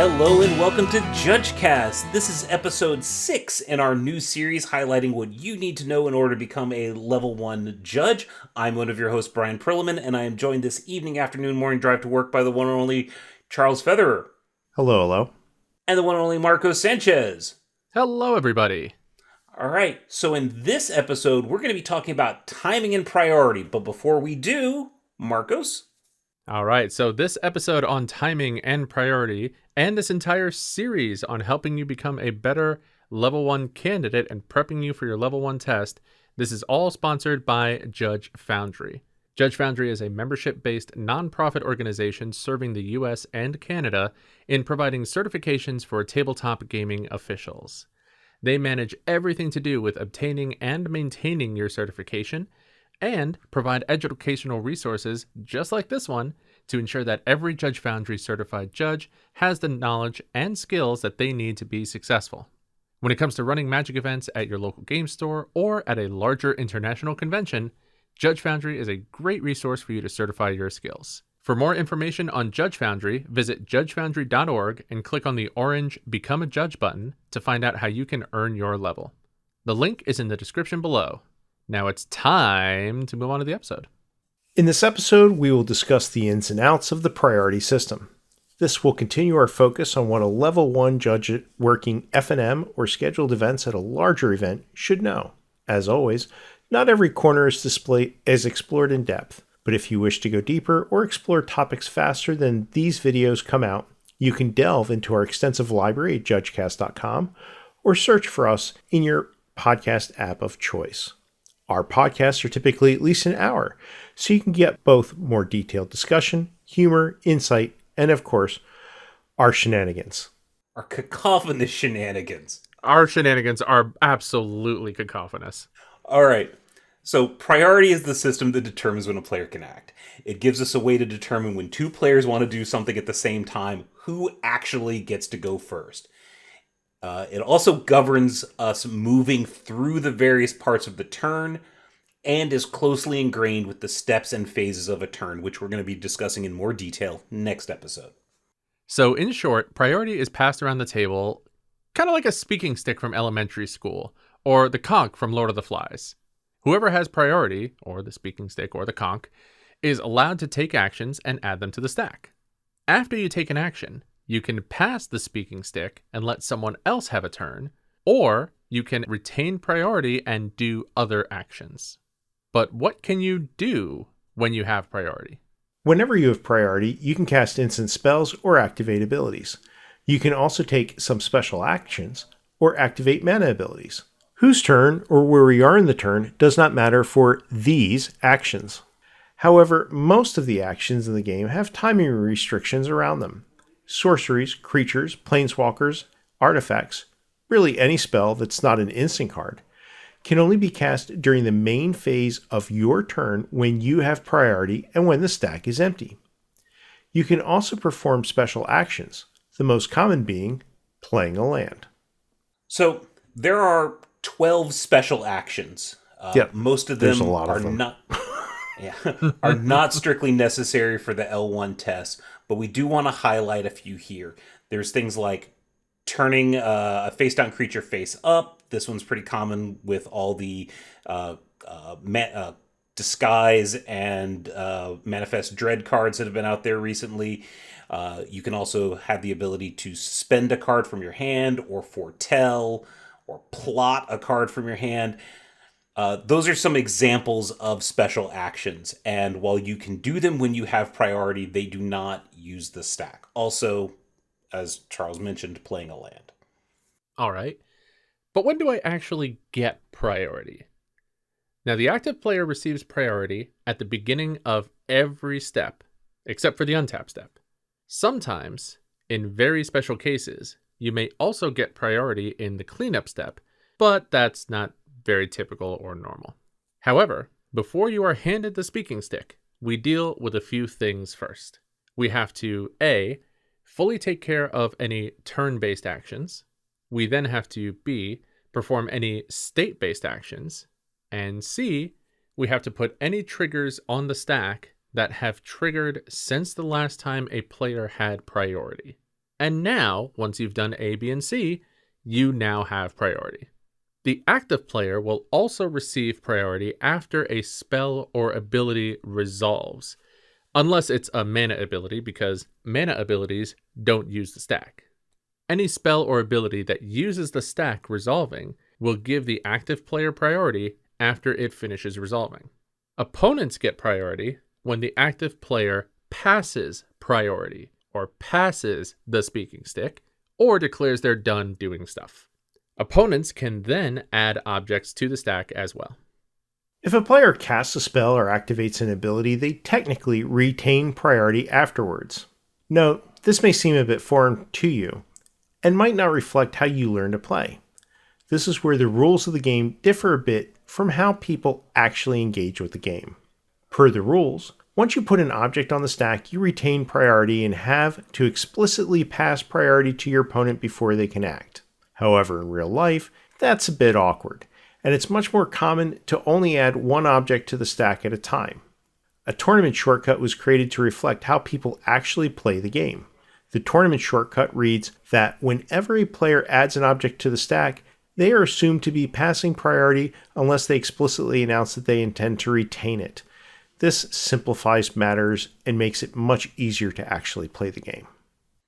Hello and welcome to JudgeCast. This is episode 6 in our new series highlighting what you need to know in order to become a level 1 judge. I'm one of your hosts, Bryan Charles, and I am joined this evening, afternoon, morning drive to work by the one and only Charles Featherer. Hello, hello. And the one and only Marco Sanchez. Hello, everybody. All right, so in this episode, we're going to be talking about timing and priority. But before we do, Marcos? All right, so this episode on timing and priority, and this entire series on helping you become a better level 1 candidate and prepping you for your level 1 test, this is all sponsored by Judge Foundry. Judge Foundry is a membership-based nonprofit organization serving the US and Canada in providing certifications for tabletop gaming officials. They manage everything to do with obtaining and maintaining your certification, and provide educational resources just like this one to ensure that every Judge Foundry certified judge has the knowledge and skills that they need to be successful. When it comes to running Magic events at your local game store or at a larger international convention, Judge Foundry is a great resource for you to certify your skills. For more information on Judge Foundry, visit judgefoundry.org and click on the orange Become a Judge button to find out how you can earn your level. The link is in the description below. Now it's time to move on to the episode. In this episode, we will discuss the ins and outs of the priority system. This will continue our focus on what a level 1 judge working F&M or scheduled events at a larger event should know. As always, not every corner is explored in depth, but if you wish to go deeper or explore topics faster than these videos come out, you can delve into our extensive library at judgecast.com or search for us in your podcast app of choice. Our podcasts are typically at least an hour, so you can get both more detailed discussion, humor, insight, and of course, our shenanigans. Our cacophonous shenanigans. Our shenanigans are absolutely cacophonous. All right. So priority is the system that determines when a player can act. It gives us a way to determine when two players want to do something at the same time, who actually gets to go first. It also governs us moving through the various parts of the turn and is closely ingrained with the steps and phases of a turn, which we're going to be discussing in more detail next episode. So in short, priority is passed around the table kind of like a speaking stick from elementary school or the conch from Lord of the Flies. Whoever has priority, or the speaking stick or the conch, is allowed to take actions and add them to the stack. After you take an action, you can pass the speaking stick and let someone else have a turn, or you can retain priority and do other actions. But what can you do when you have priority? Whenever you have priority, you can cast instant spells or activate abilities. You can also take some special actions or activate mana abilities. Whose turn or where we are in the turn does not matter for these actions. However, most of the actions in the game have timing restrictions around them. Sorceries, creatures, planeswalkers, artifacts, really any spell that's not an instant card, can only be cast during the main phase of your turn when you have priority and when the stack is empty. You can also perform special actions, the most common being playing a land. So there are 12 special actions. Most of them are not strictly necessary for the L1 test, but we do want to highlight a few here. There's things like turning a face-down creature face up. This one's pretty common with all the disguise and manifest dread cards that have been out there recently. You can also have the ability to suspend a card from your hand or foretell or plot a card from your hand. Those are some examples of special actions, and while you can do them when you have priority, they do not use the stack. Also, as Charles mentioned, playing a land. All right. But when do I actually get priority? Now, the active player receives priority at the beginning of every step, except for the untap step. Sometimes, in very special cases, you may also get priority in the cleanup step, but that's not very typical or normal. However, before you are handed the speaking stick, we deal with a few things first. We have to A, fully take care of any turn-based actions. We then have to B, perform any state-based actions. And C, we have to put any triggers on the stack that have triggered since the last time a player had priority. And now, once you've done A, B, and C, you now have priority. The active player will also receive priority after a spell or ability resolves, unless it's a mana ability, because mana abilities don't use the stack. Any spell or ability that uses the stack resolving will give the active player priority after it finishes resolving. Opponents get priority when the active player passes priority, or passes the speaking stick, or declares they're done doing stuff. Opponents can then add objects to the stack as well. If a player casts a spell or activates an ability, they technically retain priority afterwards. Note, this may seem a bit foreign to you, and might not reflect how you learn to play. This is where the rules of the game differ a bit from how people actually engage with the game. Per the rules, once you put an object on the stack, you retain priority and have to explicitly pass priority to your opponent before they can act. However, in real life, that's a bit awkward, and it's much more common to only add one object to the stack at a time. A tournament shortcut was created to reflect how people actually play the game. The tournament shortcut reads that whenever a player adds an object to the stack, they are assumed to be passing priority unless they explicitly announce that they intend to retain it. This simplifies matters and makes it much easier to actually play the game.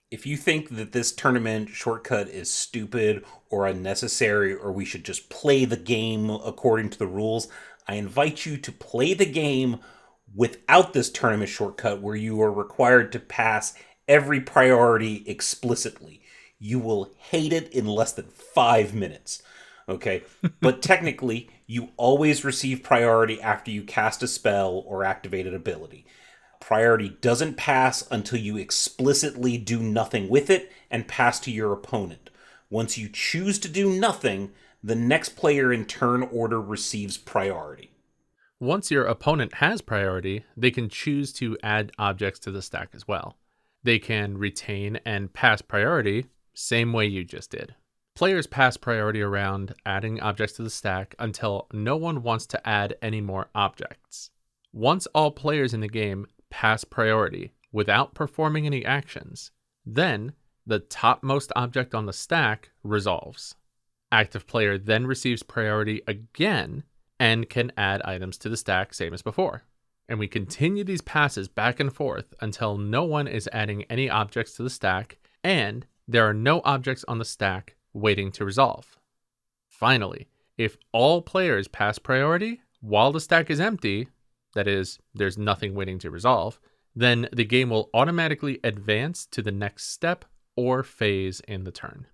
If you think that this tournament shortcut is stupid or unnecessary, or we should just play the game according to the rules, I invite you to play the game without this tournament shortcut where you are required to pass every priority explicitly. You will hate it in less than 5 minutes. Okay? But technically, you always receive priority after you cast a spell or activate an ability. Priority doesn't pass until you explicitly do nothing with it and pass to your opponent. Once you choose to do nothing, the next player in turn order receives priority. Once your opponent has priority, they can choose to add objects to the stack as well. They can retain and pass priority, same way you just did. Players pass priority around adding objects to the stack until no one wants to add any more objects. Once all players in the game pass priority without performing any actions, then the topmost object on the stack resolves. Active player then receives priority again and can add items to the stack, same as before. And we continue these passes back and forth until no one is adding any objects to the stack and there are no objects on the stack waiting to resolve. Finally, if all players pass priority while the stack is empty, that is, there's nothing waiting to resolve, then the game will automatically advance to the next step or phase in the turn.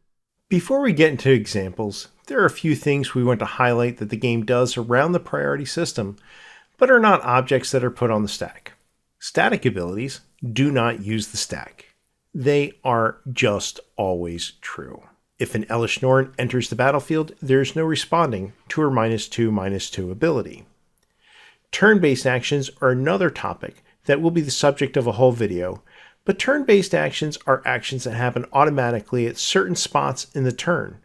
Before we get into examples, there are a few things we want to highlight that the game does around the priority system, but are not objects that are put on the stack. Static abilities do not use the stack. They are just always true. If an Elish Norn enters the battlefield, there is no responding to her -2/-2 ability. Turn-based actions are another topic that will be the subject of a whole video, but turn-based actions are actions that happen automatically at certain spots in the turn,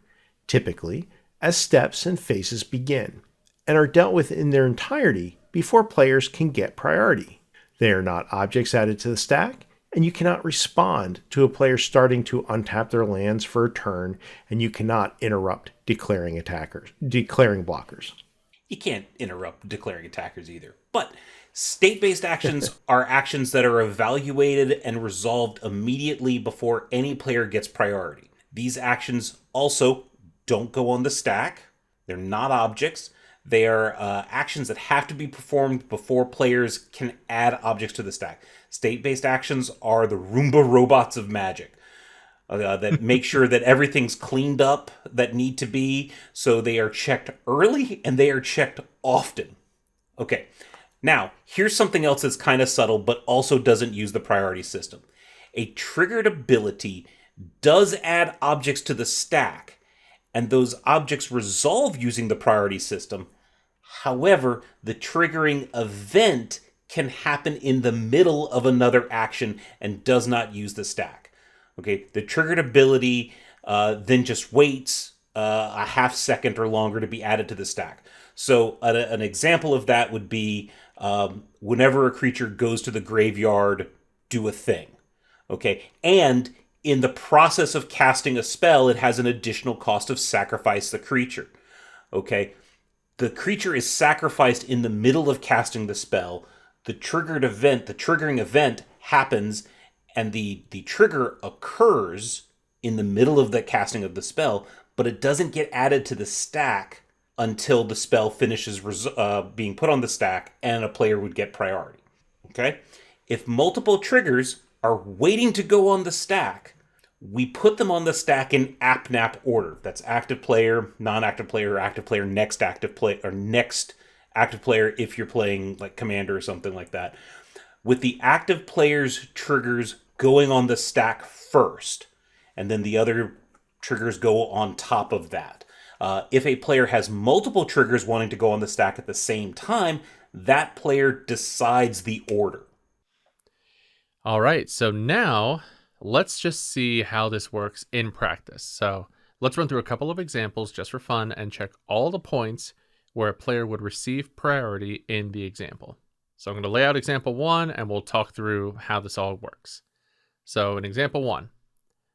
typically as steps and phases begin, and are dealt with in their entirety before players can get priority. They are not objects added to the stack, and you cannot respond to a player starting to untap their lands for a turn, and you cannot interrupt declaring blockers. You can't interrupt declaring attackers either. But state-based actions are actions that are evaluated and resolved immediately before any player gets priority. These actions also don't go on the stack. They're not objects. They are actions that have to be performed before players can add objects to the stack. State-based actions are the Roomba robots of Magic. That make sure that everything's cleaned up that need to be, so they are checked early and they are checked often. Okay, now here's something else that's kind of subtle but also doesn't use the priority system. A triggered ability does add objects to the stack, and those objects resolve using the priority system. However, the triggering event can happen in the middle of another action and does not use the stack. Okay, the triggered ability then just waits a half second or longer to be added to the stack. So an example of that would be whenever a creature goes to the graveyard, do a thing. Okay, and in the process of casting a spell, it has an additional cost of sacrifice the creature. Okay? The creature is sacrificed in the middle of casting the spell. The triggering event happens, and the trigger occurs in the middle of the casting of the spell, but it doesn't get added to the stack until the spell finishes being put on the stack, and a player would get priority. Okay? If multiple triggers are waiting to go on the stack, we put them on the stack in app-nap order. That's active player, non-active player, active player, next active player, or next active player if you're playing like Commander or something like that. With the active player's triggers going on the stack first, and then the other triggers go on top of that. If a player has multiple triggers wanting to go on the stack at the same time, that player decides the order. All right, so now let's just see how this works in practice. So let's run through a couple of examples just for fun and check all the points where a player would receive priority in the example. So I'm going to lay out example 1 and we'll talk through how this all works. So in example 1,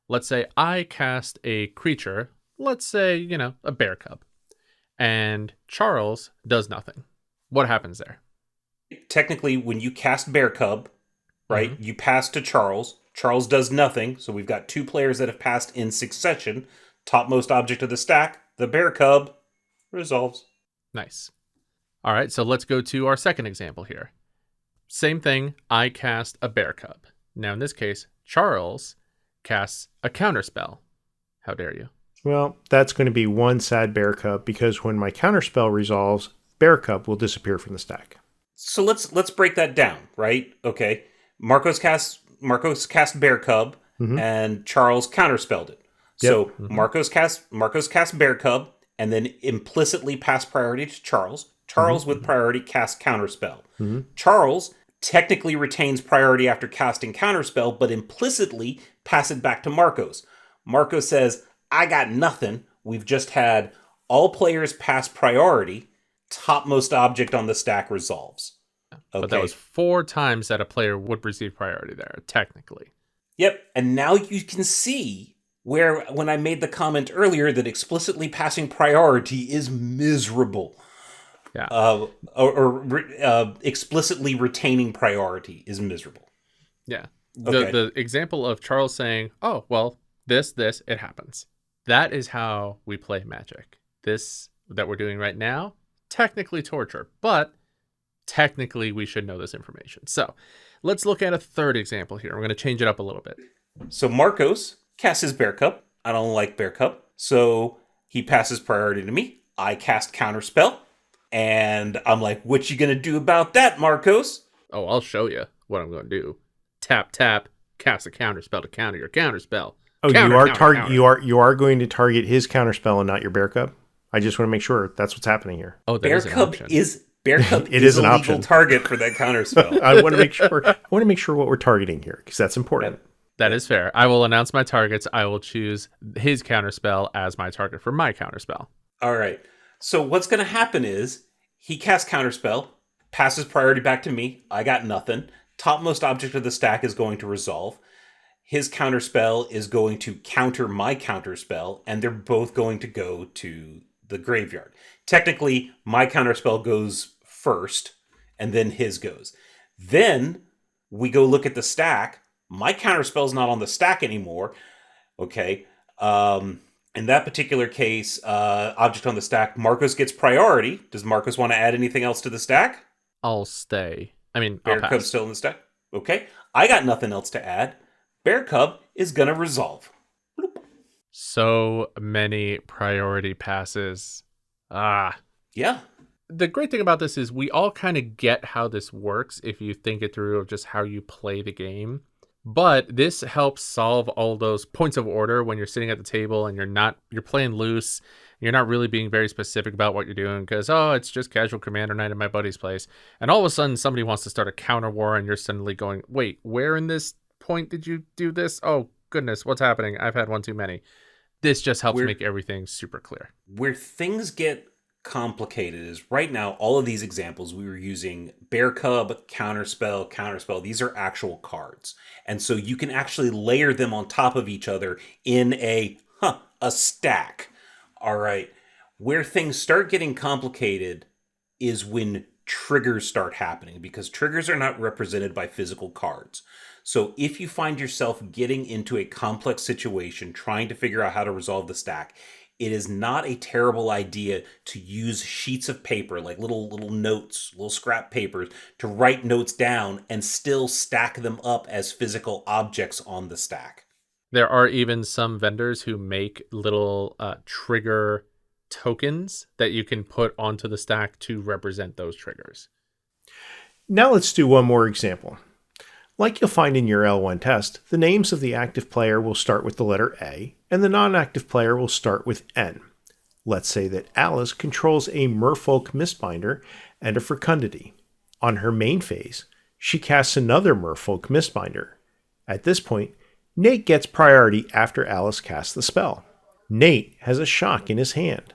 let's say I cast a creature, let's say, a bear cub, and Charles does nothing. What happens there? Technically, when you cast bear cub, right, you pass to Charles. Charles does nothing, so we've got 2 players that have passed in succession. Topmost object of the stack, the bear cub, resolves. Nice. All right, so let's go to our second example here. Same thing, I cast a bear cub. Now in this case, Charles casts a counterspell. How dare you? Well, that's going to be 1 sad bear cub, because when my counterspell resolves, bear cub will disappear from the stack. So let's break that down, right? Okay. Marcos cast bear cub, and Charles counterspelled it. So Marcos cast bear cub, and then implicitly pass priority to Charles. Charles with priority casts counterspell. Charles technically retains priority after casting counterspell, but implicitly pass it back to Marcos. Marcos says, I got nothing. We've just had all players pass priority. Topmost object on the stack resolves. Okay. But that was 4 times that a player would receive priority there, technically. Yep. And now you can see where, when I made the comment earlier that explicitly passing priority is miserable. Yeah. Or explicitly retaining priority is miserable. Yeah. Okay. The example of Charles saying, oh, well, this, it happens. That is how we play Magic. This that we're doing right now, technically torture, but technically we should know this information. So let's look at a third example here. We're going to change it up a little bit. So Marcos casts his bear cub. I don't like bear cub. So he passes priority to me. I cast counterspell. And I'm like, what you going to do about that, Marcos? Oh, I'll show you what I'm going to do. Tap, tap, cast a counterspell to counter your counterspell. Oh, you are going to target his counterspell and not your bear cub? I just want to make sure that's what's happening here. Oh, bear cub is it is an a legal option. Target for that counterspell. I want to make sure what we're targeting here, because that's important. That is fair. I will announce my targets. I will choose his counterspell as my target for my counterspell. All right. So what's going to happen is he casts counterspell, passes priority back to me. I got nothing. Topmost object of the stack is going to resolve. His counterspell is going to counter my counterspell, and they're both going to go to the graveyard. Technically, my counterspell goes first, and then his goes. Then we go look at the stack. My counterspell's not on the stack anymore. Okay. In that particular case, object on the stack, Marcos gets priority. Does Marcos want to add anything else to the stack? I'll stay. I'll Bear pass. Cub's still in the stack. Okay. I got nothing else to add. Bear Cub is going to resolve. Bloop. So many priority passes. Yeah. The great thing about this is we all kind of get how this works if you think it through of just how you play the game. But this helps solve all those points of order when you're sitting at the table and you're playing loose. You're not really being very specific about what you're doing because, it's just casual Commander night at my buddy's place. And all of a sudden somebody wants to start a counter war and you're suddenly going, wait, where in this point did you do this? Oh, goodness, what's happening? I've had one too many. This just helps make everything super clear. Where things get complicated is right now, all of these examples, we were using Bear Cub, Counterspell, Counterspell. These are actual cards. And so you can actually layer them on top of each other in a stack. All right. Where things start getting complicated is when triggers start happening, because triggers are not represented by physical cards. So if you find yourself getting into a complex situation, trying to figure out how to resolve the stack, it is not a terrible idea to use sheets of paper, like little notes, little scrap papers, to write notes down and still stack them up as physical objects on the stack. There are even some vendors who make little trigger tokens that you can put onto the stack to represent those triggers. Now let's do one more example. Like you'll find in your L1 test, the names of the active player will start with the letter A, and the non-active player will start with N. Let's say that Alice controls a Merfolk Mistbinder and a Fecundity. On her main phase, she casts another Merfolk Mistbinder. At this point, Nate gets priority after Alice casts the spell. Nate has a Shock in his hand.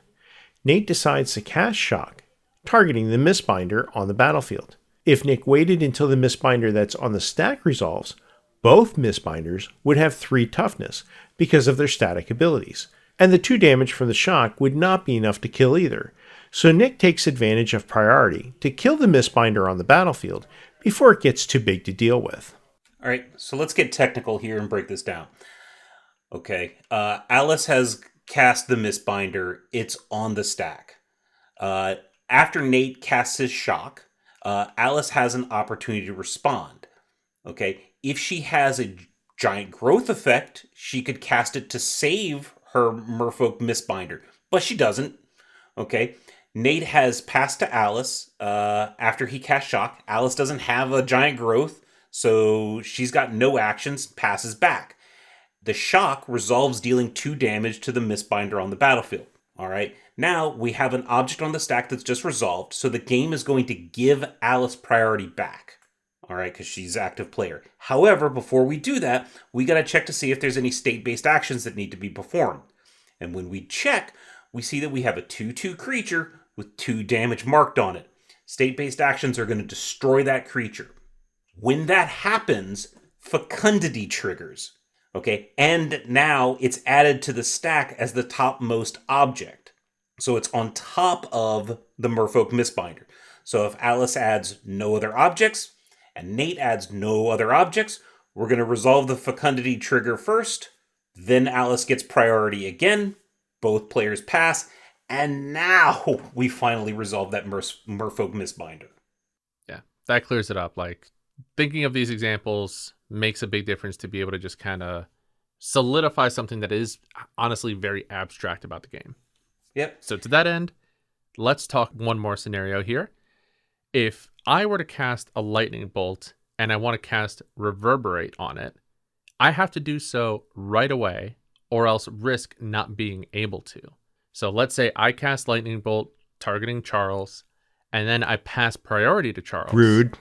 Nate decides to cast Shock, targeting the Mistbinder on the battlefield. If Nick waited until the Mistbinder that's on the stack resolves, both Mistbinders would have 3 toughness because of their static abilities, and the 2 damage from the shock would not be enough to kill either. So Nick takes advantage of priority to kill the Mistbinder on the battlefield before it gets too big to deal with. All right, so let's get technical here and break this down. Okay, Alice has cast the Mistbinder. It's on the stack. After Nate casts his shock, Alice has an opportunity to respond. Okay, if she has a giant growth effect, she could cast it to save her Merfolk Mistbinder, but she doesn't. Okay, Nate has passed to Alice after he cast shock. Alice doesn't have a giant growth, so she's got no actions, passes back. The shock resolves dealing 2 damage to the Mistbinder on the battlefield. All right, now we have an object on the stack that's just resolved, so the game is going to give Alice priority back. All right, because she's active player. However, before we do that, we got to check to see if there's any state-based actions that need to be performed. And when we check, we see that we have a 2/2 creature with 2 damage marked on it. State-based actions are going to destroy that creature. When that happens, Fecundity triggers. Okay, and now it's added to the stack as the topmost object. So it's on top of the Merfolk Mistbinder. So if Alice adds no other objects, and Nate adds no other objects, we're going to resolve the Fecundity trigger first. Then Alice gets priority again. Both players pass. And now we finally resolve that Merfolk Mistbinder. Yeah, that clears it up. Like, thinking of these examples makes a big difference to be able to just kind of solidify something that is honestly very abstract about the game. Yep. So to that end, let's talk one more scenario here. If I were to cast a lightning bolt and I want to cast Reverberate on it, I have to do so right away or else risk not being able to. So let's say I cast lightning bolt targeting Charles and then I pass priority to Charles. Rude.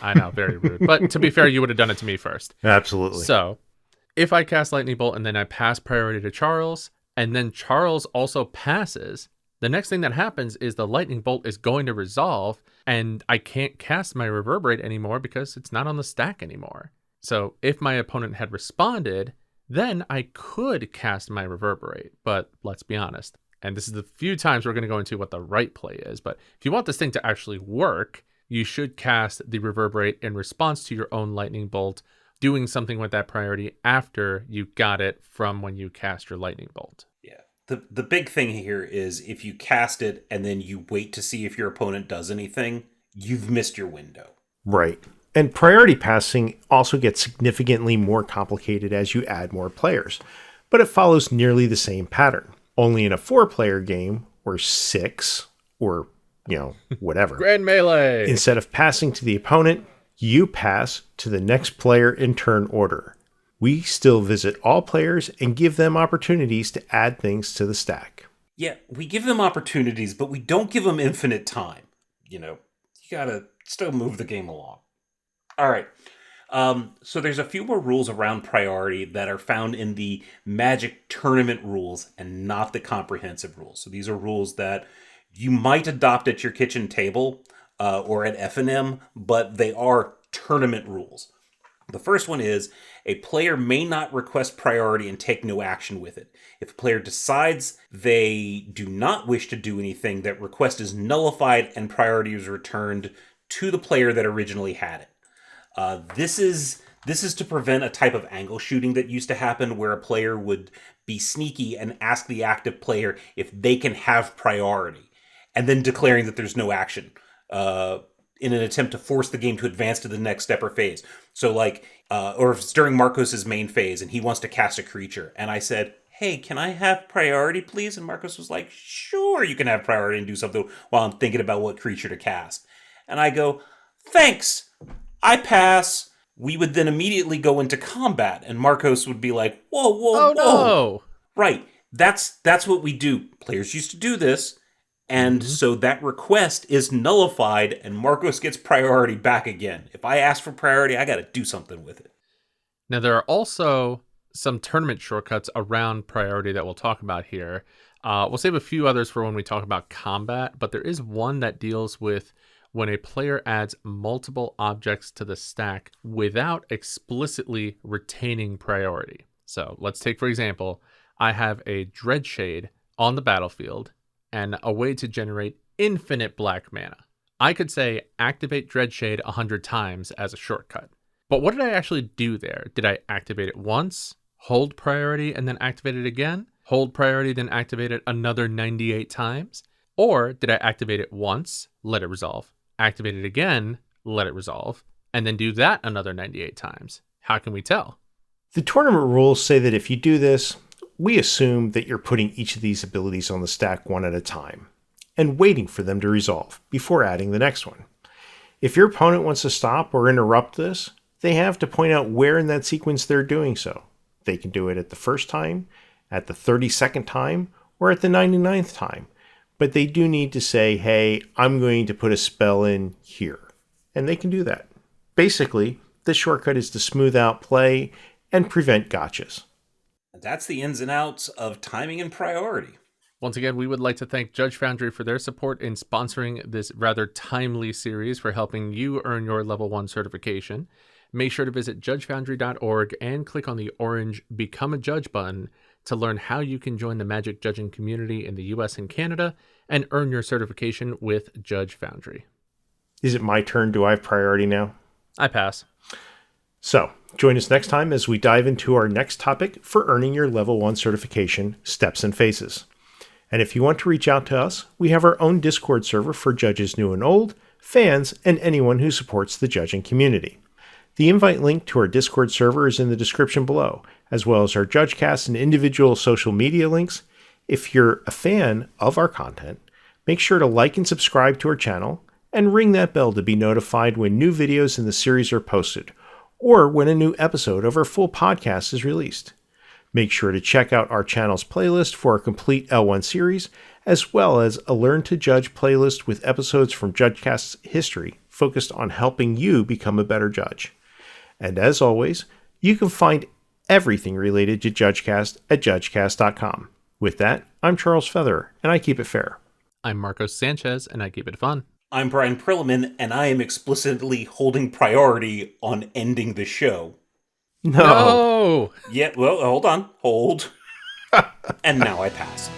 I know, very rude. But to be fair, you would have done it to me first. Absolutely. So if I cast lightning bolt and then I pass priority to Charles and then Charles also passes, the next thing that happens is the lightning bolt is going to resolve and I can't cast my Reverberate anymore because it's not on the stack anymore. So if my opponent had responded, then I could cast my Reverberate. But let's be honest, and this is the few times we're going to go into what the right play is, but if you want this thing to actually work, you should cast the Reverberate in response to your own lightning bolt, doing something with that priority after you got it from when you cast your lightning bolt. Yeah. The big thing here is if you cast it and then you wait to see if your opponent does anything, you've missed your window. Right. And priority passing also gets significantly more complicated as you add more players, but it follows nearly the same pattern. Only in a 4-player game, or 6, or, whatever. Grand Melee! Instead of passing to the opponent, you pass to the next player in turn order. We still visit all players and give them opportunities to add things to the stack. Yeah, we give them opportunities, but we don't give them infinite time. You gotta still move the game along. All right. So there's a few more rules around priority that are found in the Magic tournament rules and not the comprehensive rules. So these are rules that you might adopt at your kitchen table or at F&M, but they are tournament rules. The first one is a player may not request priority and take no action with it. If a player decides they do not wish to do anything, that request is nullified and priority is returned to the player that originally had it. This is to prevent a type of angle shooting that used to happen where a player would be sneaky and ask the active player if they can have priority, and then declaring that there's no action in an attempt to force the game to advance to the next step or phase. So or if it's during Marcos's main phase and he wants to cast a creature, and I said, hey, can I have priority, please? And Marcos was like, sure, you can have priority and do something while I'm thinking about what creature to cast. And I go, thanks, I pass. We would then immediately go into combat, and Marcos would be like, whoa, whoa, whoa. No. Right. That's what we do. Players used to do this, and so that request is nullified, and Marcos gets priority back again. If I ask for priority, I got to do something with it. Now, there are also some tournament shortcuts around priority that we'll talk about here. We'll save a few others for when we talk about combat, but there is one that deals with when a player adds multiple objects to the stack without explicitly retaining priority. So let's take, for example, I have a Dreadshade on the battlefield and a way to generate infinite black mana. I could say activate Dreadshade 100 times as a shortcut. But what did I actually do there? Did I activate it once, hold priority, and then activate it again? Hold priority, then activate it another 98 times? Or did I activate it once, let it resolve, activate it again, let it resolve, and then do that another 98 times? How can we tell? The tournament rules say that if you do this, we assume that you're putting each of these abilities on the stack one at a time and waiting for them to resolve before adding the next one. If your opponent wants to stop or interrupt this, they have to point out where in that sequence they're doing so. They can do it at the first time, at the 32nd time, or at the 99th time. But they do need to say, hey, I'm going to put a spell in here. And they can do that. Basically, the shortcut is to smooth out play and prevent gotchas. That's the ins and outs of timing and priority. Once again, we would like to thank Judge Foundry for their support in sponsoring this rather timely series for helping you earn your level 1 certification. Make sure to visit judgefoundry.org and click on the orange Become a Judge button to learn how you can join the Magic judging community in the US and Canada and earn your certification with Judge Foundry. Is it my turn? Do I have priority now? I pass. So, join us next time as we dive into our next topic for earning your level 1 certification, Steps and Phases. And if you want to reach out to us, we have our own Discord server for judges new and old, fans, and anyone who supports the judging community. The invite link to our Discord server is in the description below, as well as our JudgeCast and individual social media links. If you're a fan of our content, make sure to like and subscribe to our channel, and ring that bell to be notified when new videos in the series are posted, or when a new episode of our full podcast is released. Make sure to check out our channel's playlist for our complete L1 series, as well as a Learn to Judge playlist with episodes from JudgeCast's history focused on helping you become a better judge. And as always, you can find everything related to JudgeCast at judgecast.com. With that, I'm Charles Feather, and I keep it fair. I'm Marcos Sanchez, and I keep it fun. I'm Brian Perlman, and I am explicitly holding priority on ending the show. No. Yeah, well, hold on. Hold. And now I pass.